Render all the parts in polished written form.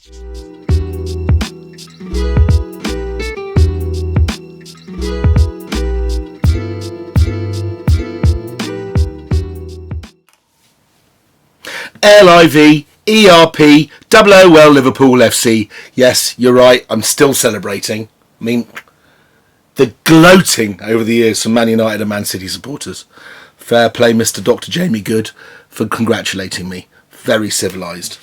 LIVERP OOL Liverpool FC. Yes, you're right. I'm still celebrating. I mean, the gloating over the years from Man United and Man City supporters. Fair play, Mr. Dr. Jamie Good, for congratulating me. Very civilised.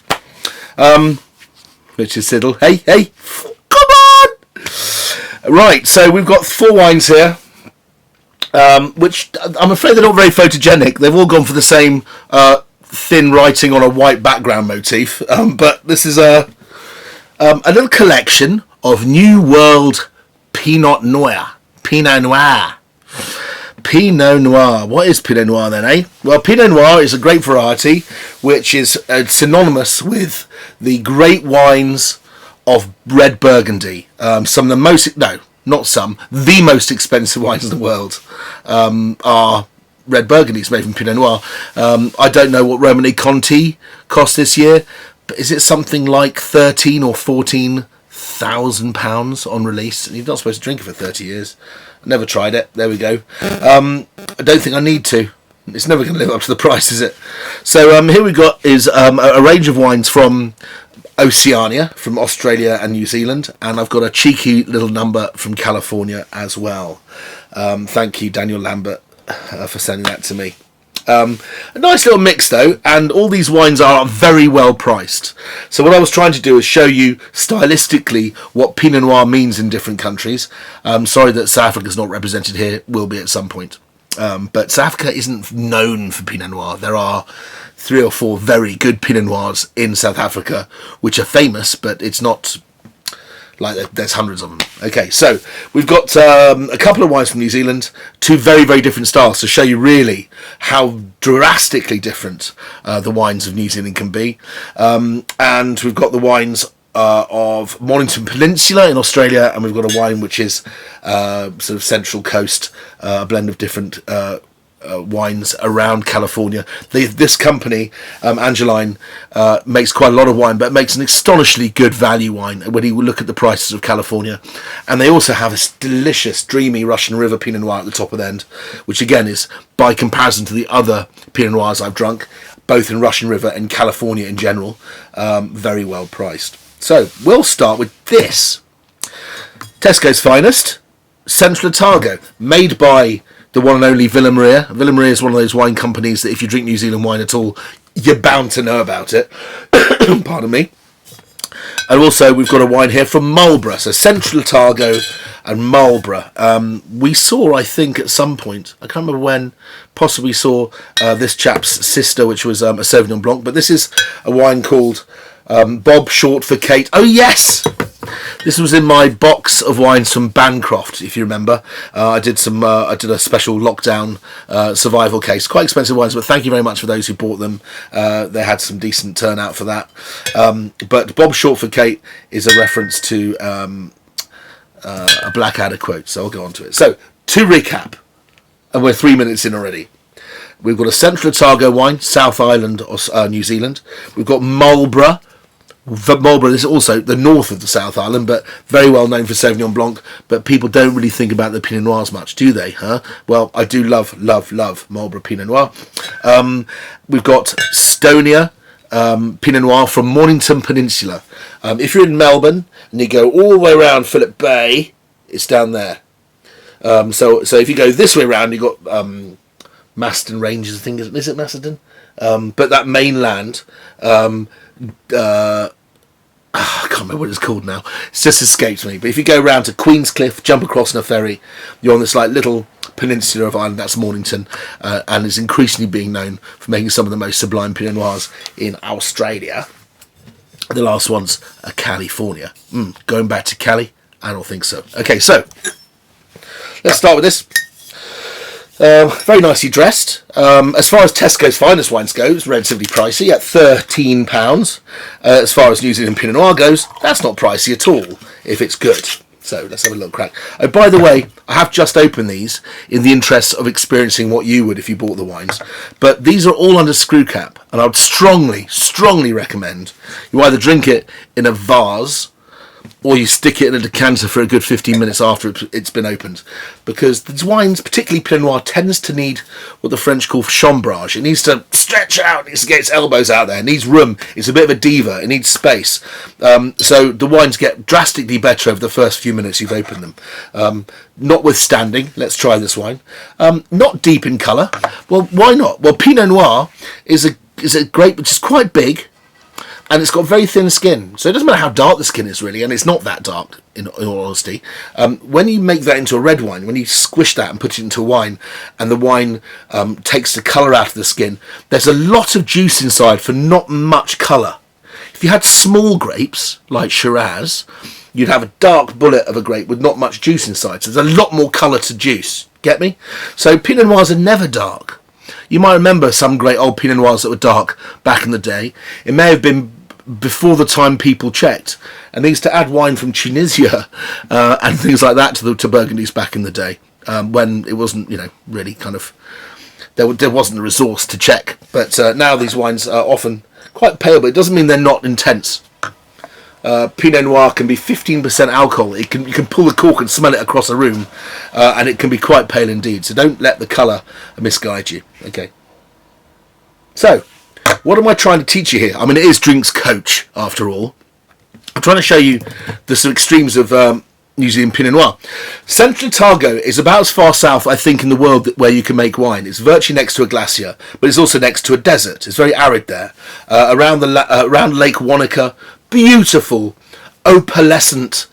Richard Siddle. Hey, come on! Right, so we've got 4 wines here, which I'm afraid they're not very photogenic. They've all gone for the same thin writing on a white background motif, but this is a little collection of New World Pinot Noir. Pinot Noir. What is Pinot Noir then, eh? Well, Pinot Noir is a grape variety which is synonymous with the great wines of red Burgundy. The most expensive wines in the world are red Burgundies made from Pinot Noir. I don't know what Romanée Conti cost this year, but is it something like 13 or 14,000 pounds on release? And you're not supposed to drink it for 30 years. Never tried it. There we go. I don't think I need to. It's never going to live up to the price, is it? So here we got is a range of wines from Oceania, from Australia and New Zealand, and I've got a cheeky little number from California as well. Thank you, Daniel Lambert, for sending that to me. A nice little mix though, and all these wines are very well priced. So what I was trying to do is show you stylistically what Pinot Noir means in different countries. Sorry that South Africa is not represented here, will be at some point. But South Africa isn't known for Pinot Noir. There are 3 or 4 very good Pinot Noirs in South Africa which are famous, but it's not like there's hundreds of them. Okay, so we've got a couple of wines from New Zealand, 2 very, very different styles to show you really how drastically different the wines of New Zealand can be. And we've got the wines of Mornington Peninsula in Australia, and we've got a wine which is sort of Central Coast, a blend of different wines around California. This company, Angeline, makes quite a lot of wine, but makes an astonishingly good value wine when you look at the prices of California. And they also have a delicious, dreamy Russian River Pinot Noir at the top of the end, which again is, by comparison to the other Pinot Noirs I've drunk, both in Russian River and California in general, very well priced. So we'll start with this. Tesco's finest, Central Otago, made by the one and only Villa Maria. Villa Maria is one of those wine companies that if you drink New Zealand wine at all, you're bound to know about it. Pardon me. And also we've got a wine here from Marlborough. So Central Otago and Marlborough. We saw, I think, at some point, I can't remember when, possibly saw this chap's sister, which was a Sauvignon Blanc. But this is a wine called Bob Short for Kate. Oh, yes! This was in my box of wines from Bancroft, if you remember. I did a special lockdown survival case. Quite expensive wines, but thank you very much for those who bought them. They had some decent turnout for that. But Bob Short for Kate is a reference to a Blackadder quote, so I'll go on to it. So, to recap, and we're 3 minutes in already. We've got a Central Otago wine, South Island, New Zealand. We've got Marlborough. Marlborough is also the north of the South Island, but very well known for Sauvignon Blanc, but people don't really think about the Pinot Noirs much, do they? Well, I do love Marlborough Pinot Noir. We've got Stoniers Pinot Noir from Mornington Peninsula. If you're in Melbourne and you go all the way around Phillip Bay, it's down there. So if you go this way around, you've got Macedon Ranges, I think, is it Macedon? But that mainland, I can't remember what it's called now. It's just escaped me. But if you go round to Queenscliff, jump across on a ferry, you're on this like little peninsula of Ireland. That's Mornington, and is increasingly being known for making some of the most sublime Pinot Noirs in Australia. The last one's California. Going back to Cali? I don't think so. Okay, so let's start with this. Very nicely dressed. As far as Tesco's finest wines go, it's relatively pricey at £13. As far as New Zealand Pinot Noir goes, that's not pricey at all if it's good. So let's have a little crack. Oh, by the way, I have just opened these in the interest of experiencing what you would if you bought the wines. But these are all under screw cap, and I would strongly, strongly recommend you either drink it in a vase or you stick it in a decanter for a good 15 minutes after it's been opened. Because these wines, particularly Pinot Noir, tends to need what the French call chambrage. It needs to stretch out, it needs to get its elbows out there, it needs room, it's a bit of a diva, it needs space. So the wines get drastically better over the first few minutes you've opened them. Notwithstanding, let's try this wine. Not deep in colour. Well, why not? Well, Pinot Noir is a grape which is quite big, and it's got very thin skin, so it doesn't matter how dark the skin is really, and it's not that dark in all honesty. When you make that into a red wine, when you squish that and put it into a wine, and the wine takes the colour out of the skin, there's a lot of juice inside for not much colour. If you had small grapes like Shiraz, you'd have a dark bullet of a grape with not much juice inside, so there's a lot more colour to juice. Get me? So Pinot Noirs are never dark. You might remember some great old Pinot Noirs that were dark back in the day. It may have been before the time people checked, and they used to add wine from Tunisia and things like that to Burgundies back in the day, when it wasn't, really kind of, there wasn't the resource to check. But now these wines are often quite pale, but it doesn't mean they're not intense. Pinot Noir can be 15% alcohol. You can pull the cork and smell it across a room, and it can be quite pale indeed. So don't let the colour misguide you. Okay. So, what am I trying to teach you here? I mean, it is Drinks Coach, after all. I'm trying to show you the some extremes of New Zealand Pinot Noir. Central Otago is about as far south, I think, in the world where you can make wine. It's virtually next to a glacier, but it's also next to a desert. It's very arid there. Around Lake Wanaka, beautiful, opalescent,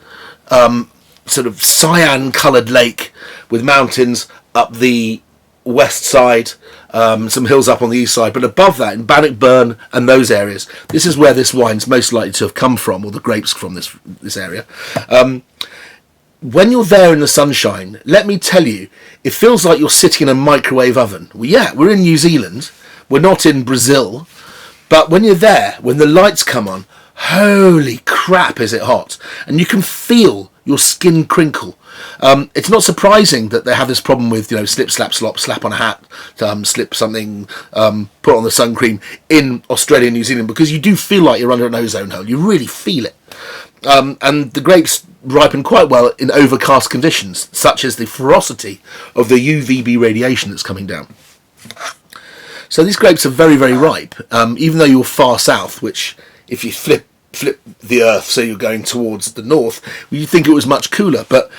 sort of cyan-coloured lake with mountains up the west side, some hills up on the east side, but above that in Bannockburn and those areas, this is where this wine's most likely to have come from, or the grapes from this area. When you're there in the sunshine, let me tell you, it feels like you're sitting in a microwave oven. Well, yeah, we're in New Zealand, we're not in Brazil, but when you're there, when the lights come on, holy crap is it hot, and you can feel your skin crinkle. It's not surprising that they have this problem with, slip, slap, slop, slap on a hat, slip something, put on the sun cream in Australia and New Zealand, because you do feel like you're under an ozone hole. You really feel it. And the grapes ripen quite well in overcast conditions, such as the ferocity of the UVB radiation that's coming down. So these grapes are very, very ripe, even though you're far south, which if you flip the earth so you're going towards the north, you'd think it was much cooler. But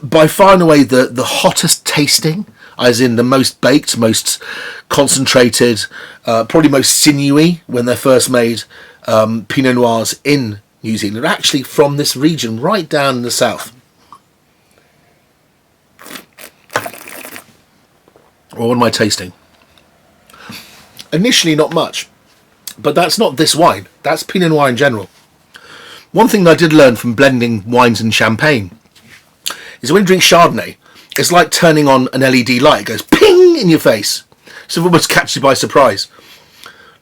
by far and away the hottest tasting, as in the most baked, most concentrated, probably most sinewy when they're first made, Pinot Noirs in New Zealand are actually from this region right down in the south. Well, what am I tasting? Initially not much, but that's not this wine, that's Pinot Noir in general. One thing that I did learn from blending wines and champagne is when you drink Chardonnay, it's like turning on an LED light. It goes ping in your face. So it almost catches you by surprise.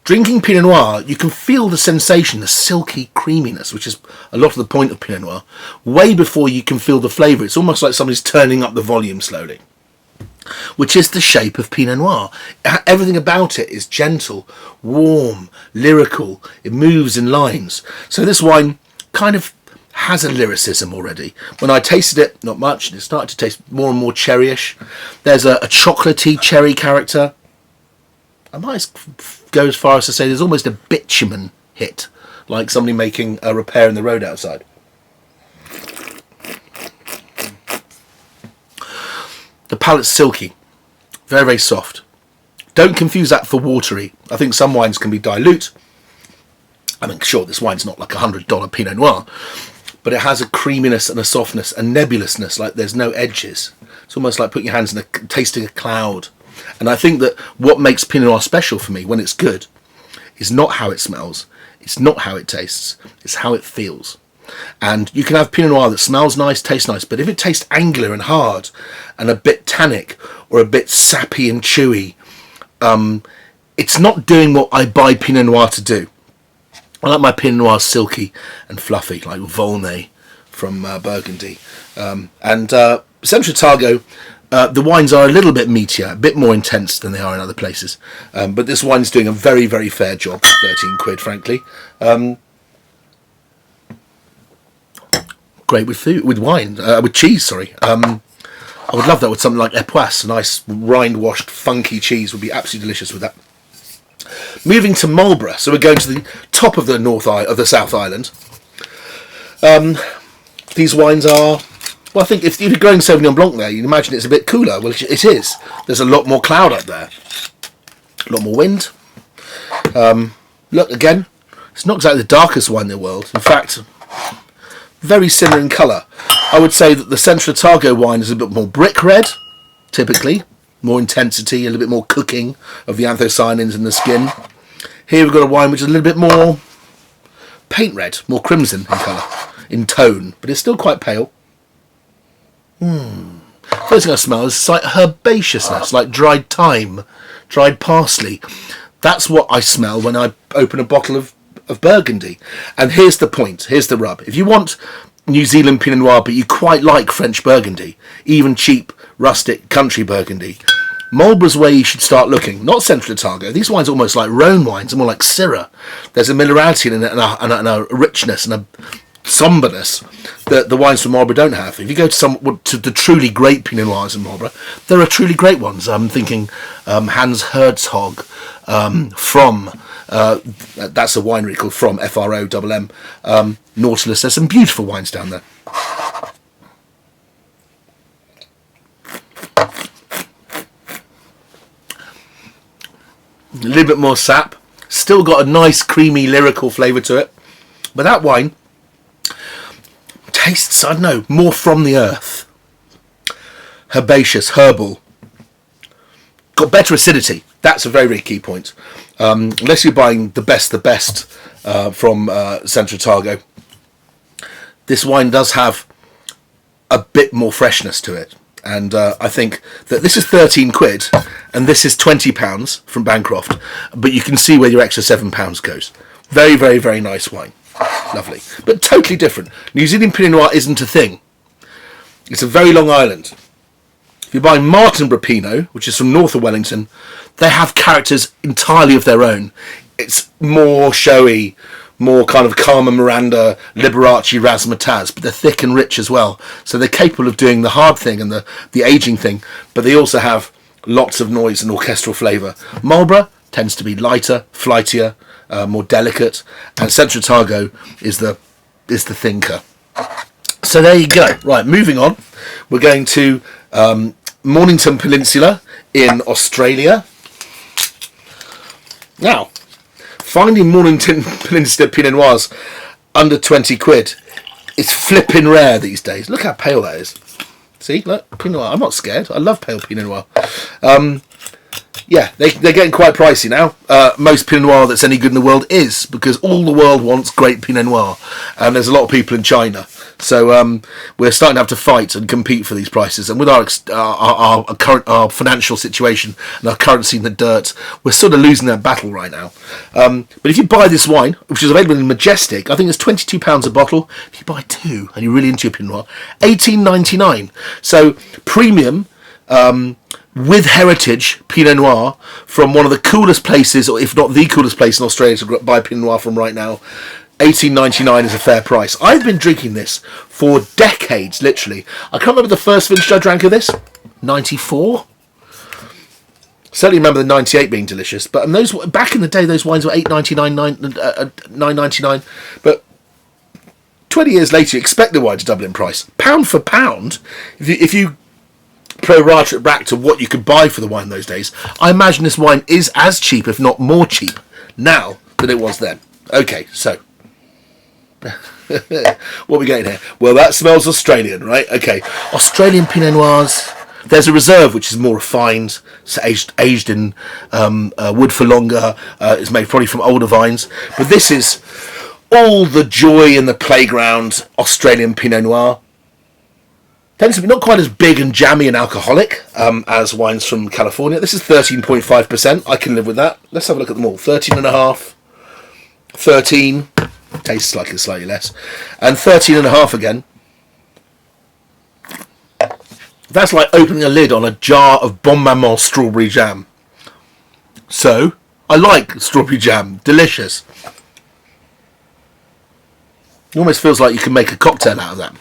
Drinking Pinot Noir, you can feel the sensation, the silky creaminess, which is a lot of the point of Pinot Noir, way before you can feel the flavour. It's almost like somebody's turning up the volume slowly, which is the shape of Pinot Noir. Everything about it is gentle, warm, lyrical. It moves in lines. So this wine kind of has a lyricism already. When I tasted it, not much, it started to taste more and more cherryish. There's a chocolatey cherry character. I might go as far as to say there's almost a bitumen hit, like somebody making a repair in the road outside. The palate's silky, very, very soft. Don't confuse that for watery. I think some wines can be dilute. I mean, sure, this wine's not like $100 Pinot Noir, but it has a creaminess and a softness, a nebulousness, like there's no edges. It's almost like putting your hands in tasting a cloud. And I think that what makes Pinot Noir special for me when it's good is not how it smells, it's not how it tastes, it's how it feels. And you can have Pinot Noir that smells nice, tastes nice, but if it tastes angular and hard and a bit tannic or a bit sappy and chewy, it's not doing what I buy Pinot Noir to do. I like my Pinot Noir silky and fluffy, like Volnay from Burgundy. And Central Otago, the wines are a little bit meatier, a bit more intense than they are in other places. But this wine's doing a very, very fair job, 13 quid, frankly. Great with food, with wine, with cheese, sorry. I would love that with something like Epoisse, a nice rind-washed, funky cheese would be absolutely delicious with that. Moving to Marlborough, so we're going to the top of the South Island. These wines are, well, I think if you're growing Sauvignon Blanc there, you'd imagine it's a bit cooler. Well, it is. There's a lot more cloud up there, a lot more wind. Look, again, it's not exactly the darkest wine in the world. In fact, very similar in colour. I would say that the Central Otago wine is a bit more brick red, typically. More intensity, a little bit more cooking of the anthocyanins in the skin. Here we've got a wine which is a little bit more paint red, more crimson in colour, in tone, but it's still quite pale. First thing I smell is like herbaceousness, like dried thyme, dried parsley. That's what I smell when I open a bottle of Burgundy. And here's the point, here's the rub. If you want New Zealand Pinot Noir, but you quite like French Burgundy, even cheap, rustic, country Burgundy, Marlborough's where you should start looking. Not Central Otago. These wines are almost like Rhone wines, are more like Syrah. There's a minerality in it and a richness and a somberness that the wines from Marlborough don't have. If you go to the truly great Pinot Noirs in Marlborough, there are truly great ones. I'm thinking Hans Herzog from... that's a winery called From, F-R-O-M-M, Nautilus. There's some beautiful wines down there. A little bit more sap. Still got a nice, creamy, lyrical flavour to it. But that wine tastes, I don't know, more from the earth. Herbaceous, herbal. Got better acidity. That's a very, very key point. Unless you're buying the best from Central Otago, this wine does have a bit more freshness to it. And I think that this is 13 quid and this is £20 from Bancroft, but you can see where your extra £7 goes. Very, very, very nice wine. Lovely. But totally different. New Zealand Pinot Noir isn't a thing. It's a very long island. If you're buying Marlborough Pinot, which is from north of Wellington, they have characters entirely of their own. It's more showy, more kind of Carmen Miranda, Liberace, Razzmatazz, but they're thick and rich as well. So they're capable of doing the hard thing and the aging thing, but they also have lots of noise and orchestral flavour. Marlborough tends to be lighter, flightier, more delicate, and Central Otago is the thinker. So there you go. Right, moving on. We're going to Mornington Peninsula in Australia. Now, finding Mornington Peninsula Pinot Noirs under 20 quid is flipping rare these days. Look how pale that is. See, look, Pinot Noir. I'm not scared. I love pale Pinot Noir. Yeah, they're getting quite pricey now. Most Pinot Noir that's any good in the world is, because all the world wants great Pinot Noir, and there's a lot of people in China. So we're starting to have to fight and compete for these prices. And with our financial situation and our currency in the dirt, we're sort of losing that battle right now. But if you buy this wine, which is available in Majestic, I think it's £22 a bottle. If you buy two and you're really into your Pinot Noir, $18.99. So premium. With heritage Pinot Noir from one of the coolest places, or if not the coolest place in Australia to buy Pinot Noir from right now. $18.99 is a fair price. I've been drinking this for decades, literally. I can't remember the first vintage I drank of this. 94? Certainly remember the 98 being delicious. But those back in the day, those wines were $8.99, $9.99. But 20 years later, you expect the wine to double in price. Pound for pound, if you pro-rata it back to what you could buy for the wine those days, I imagine this wine is as cheap, if not more cheap, now than it was then. Okay, so what are we getting here? Well, that smells Australian, right? Okay, Australian Pinot Noirs. There's a reserve which is more refined, so aged in wood for longer. It's made probably from older vines, but this is all the joy in the playground Australian Pinot Noir. Tends to be not quite as big and jammy and alcoholic as wines from California. This is 13.5%. I can live with that. Let's have a look at them all. 13.5, 13, tastes slightly less, and 13.5 again. That's like opening a lid on a jar of Bon Maman strawberry jam. So, I like strawberry jam. Delicious. It almost feels like you can make a cocktail out of that.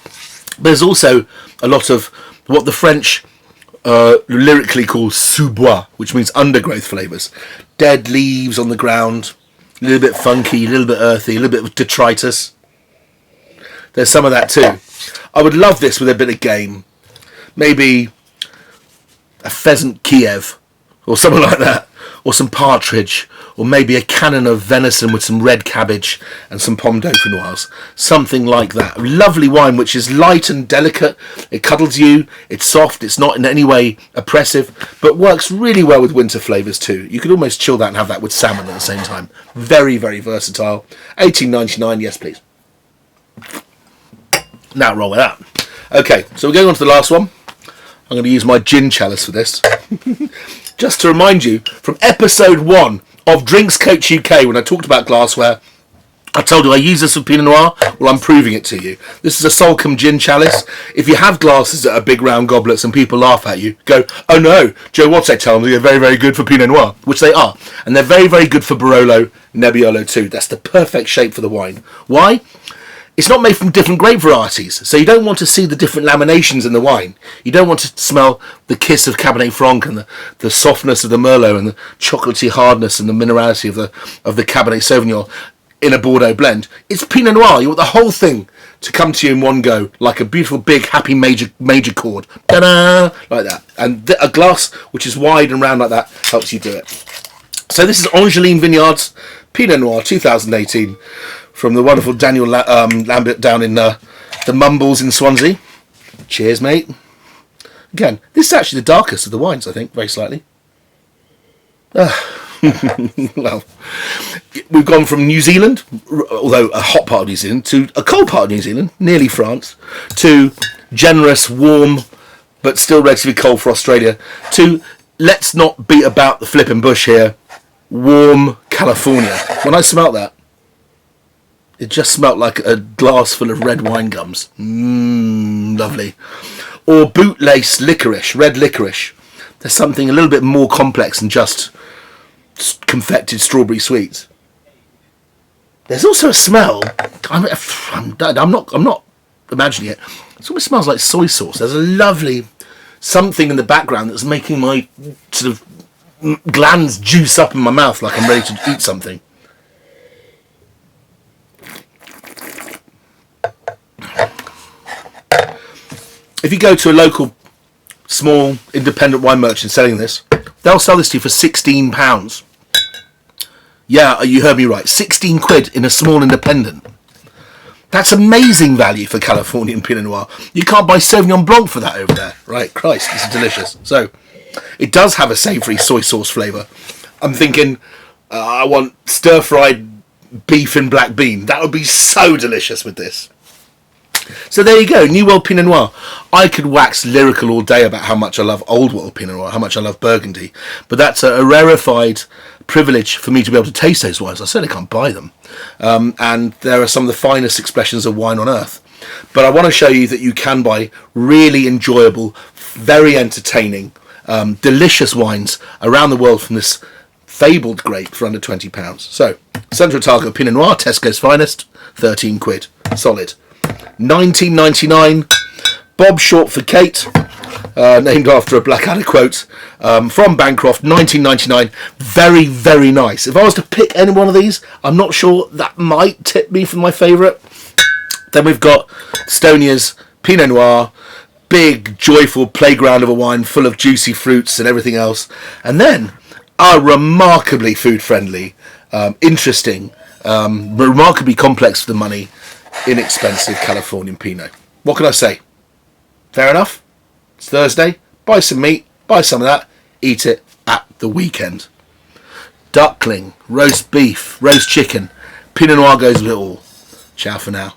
There's also a lot of what the French lyrically call sous-bois, which means undergrowth flavours. Dead leaves on the ground, a little bit funky, a little bit earthy, a little bit of detritus. There's some of that too. I would love this with a bit of game. Maybe a pheasant Kiev or something like that, or some partridge, or maybe a cannon of venison with some red cabbage and some pomme dauphinoise. Something like that. A lovely wine which is light and delicate. It cuddles you. It's soft. It's not in any way oppressive, but works really well with winter flavours too. You could almost chill that and have that with salmon at the same time. Very, very versatile. $18.99. Yes, please. Now roll with that. Okay, so we're going on to the last one. I'm going to use my gin chalice for this. Just to remind you, from episode 1 of Drinks Coach UK, when I talked about glassware, I told you I use this with Pinot Noir. Well, I'm proving it to you. This is a Solcombe gin chalice. If you have glasses that are big round goblets and people laugh at you, go, oh no, Joe Watsek tell me they're very, very good for Pinot Noir, which they are. And they're very, very good for Barolo, Nebbiolo too. That's the perfect shape for the wine. Why? It's not made from different grape varieties, so you don't want to see the different laminations in the wine. You don't want to smell the kiss of Cabernet Franc and the softness of the Merlot and the chocolatey hardness and the minerality of the Cabernet Sauvignon in a Bordeaux blend. It's Pinot Noir. You want the whole thing to come to you in one go, like a beautiful, big, happy major chord. Ta-da! Like that. And a glass which is wide and round like that helps you do it. So this is Angeline Vineyards Pinot Noir 2018. From the wonderful Daniel Lambert down in the Mumbles in Swansea. Cheers, mate. Again, this is actually the darkest of the wines, I think, very slightly. Well, we've gone from New Zealand, although a hot part of New Zealand, to a cold part of New Zealand, nearly France, to generous, warm, but still relatively cold for Australia, to, let's not beat about the flipping bush here, warm California. When I smelt that, it just smelt like a glass full of red wine gums. Lovely. Or bootlace licorice, red licorice. There's something a little bit more complex than just confected strawberry sweets. There's also a smell. I'm not imagining it. It almost smells like soy sauce. There's a lovely something in the background that's making my sort of glands juice up in my mouth like I'm ready to eat something. If you go to a local, small, independent wine merchant selling this, they'll sell this to you for £16. Yeah, you heard me right. 16 quid in a small independent. That's amazing value for Californian Pinot Noir. You can't buy Sauvignon Blanc for that over there. Right, Christ, this is delicious. So, it does have a savoury soy sauce flavour. I'm thinking, I want stir-fried beef and black bean. That would be so delicious with this. So there you go, New World Pinot Noir. I could wax lyrical all day about how much I love Old World Pinot Noir, how much I love Burgundy, but that's a rarefied privilege for me to be able to taste those wines. I certainly can't buy them. And there are some of the finest expressions of wine on earth. But I want to show you that you can buy really enjoyable, very entertaining, delicious wines around the world from this fabled grape for under £20. So, Central Otago Pinot Noir, Tesco's finest, 13 quid. Solid. 1999, Bob Short for Kate, named after a Blackadder quote, from Bancroft, 1999. Very, very nice. If I was to pick any one of these, I'm not sure, that might tip me for my favourite. Then we've got Stoniers Pinot Noir, big, joyful playground of a wine full of juicy fruits and everything else. And then our remarkably food-friendly, interesting, remarkably complex for the money, inexpensive Californian Pinot. What can I say? Fair enough. It's Thursday. Buy some meat. Buy some of that. Eat it at the weekend. Duckling, roast beef, roast chicken. Pinot Noir goes with it all. Ciao for now.